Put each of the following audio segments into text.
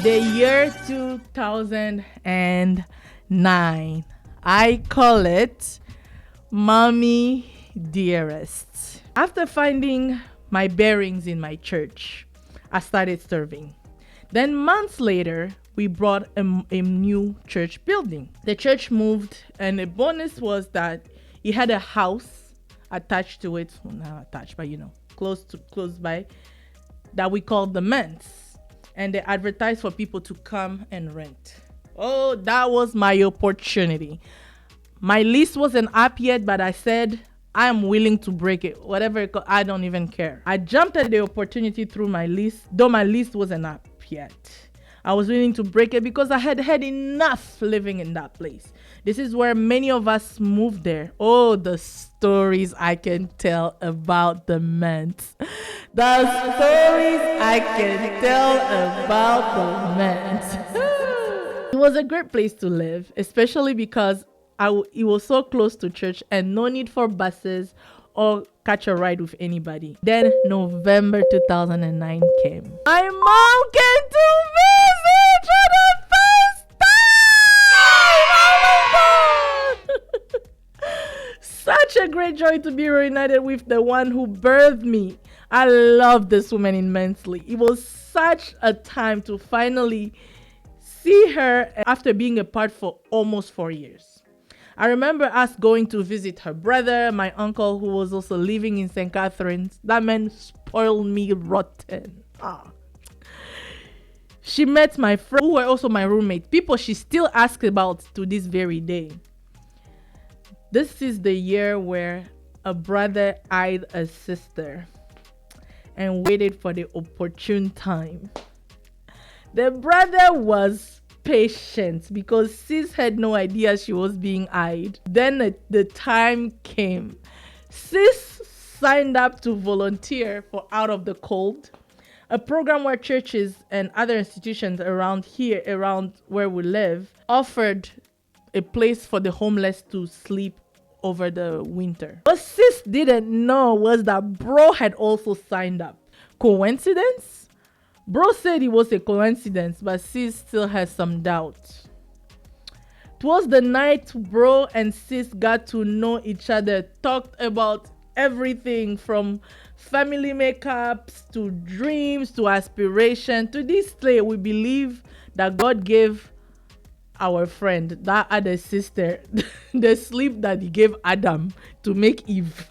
The year 2009. I call it Mommy Dearest. After finding my bearings in my church, I started serving. Then months later, we brought a new church building. The church moved, and the bonus was that it had a house attached to it. Well, not attached, but close by, that we called the Men's. And they advertised for people to come and rent. Oh, that was my opportunity. My lease wasn't up yet, but I said, I am willing to break it. Whatever, I don't even care. I jumped at the opportunity through my lease, though my lease wasn't up yet. I was willing to break it because I had had enough living in that place. This is where many of us moved there. Oh, the stories I can tell about the Men's. The stories I can tell about the Men's. It was a great place to live, especially because it was so close to church and no need for buses or catch a ride with anybody. Then November 2009 came. My mom came to visit for the first time! Oh my God! Such a great joy to be reunited with the one who birthed me. I love this woman immensely. It was such a time to finally see her after being apart for almost 4 years. I remember us going to visit her brother, my uncle, who was also living in St. Catharines. That man spoiled me rotten. She met my friends, who were also my roommate, people she still asks about to this very day. This is the year where a brother eyed a sister and waited for the opportune time. The brother was patient because sis had no idea she was being eyed. Then the time came. Sis signed up to volunteer for Out of the Cold, a program where churches and other institutions around where we live offered a place for the homeless to sleep over the winter. What sis didn't know was that bro had also signed up. Coincidence? Bro said it was a coincidence, but sis still has some doubts. Towards the night, bro and sis got to know each other, talked about everything from family makeups to dreams to aspiration. To this day, we believe that God gave our friend, that other sister, the sleep that he gave Adam to make Eve.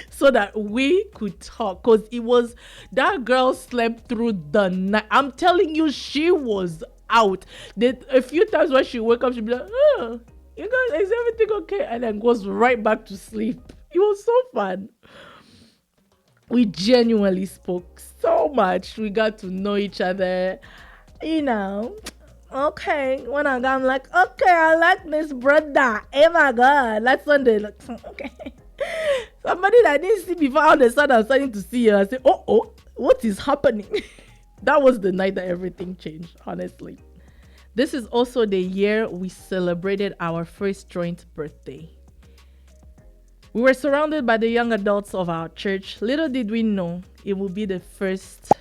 So that we could talk, because it was that girl slept through the night. I'm telling you, she was out. A few times when she woke up, she'd be like, "Oh, you guys, is everything okay?" And then goes right back to sleep. It was so fun. We genuinely spoke so much. We got to know each other. Okay, when I'm like, okay, I like this brother. Oh my God, that's Sunday. Like, okay. Somebody that I didn't see before, all of a sudden I'm starting to see her. I say, oh, what is happening? That was the night that everything changed, honestly. This is also the year we celebrated our first joint birthday. We were surrounded by the young adults of our church. Little did we know it would be the first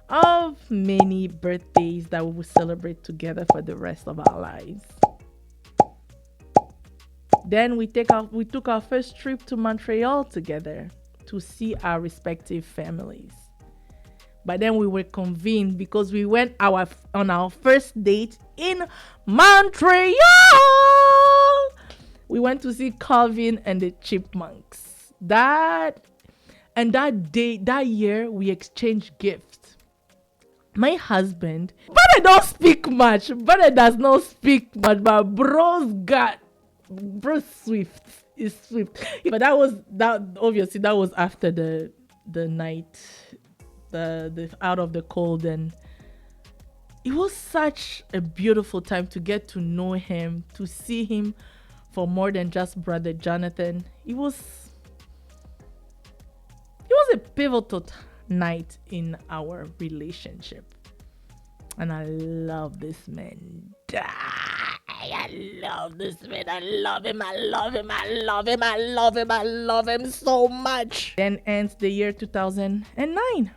of many birthdays that we would celebrate together for the rest of our lives. Then we took our first trip to Montreal together to see our respective families. But then we were convened because we went on our first date in Montreal. We went to see Calvin and the Chipmunks. That year we exchanged gifts. My husband, brother does not speak much, but bro swift is swift. But obviously that was after the night, the Out of the Cold, and it was such a beautiful time to get to know him, to see him for more than just brother Jonathan. It was a pivotal night in our relationship, and I love this man. I love this man. I love him. I love him. I love him. I love him. I love him so much. Then ends the year 2009.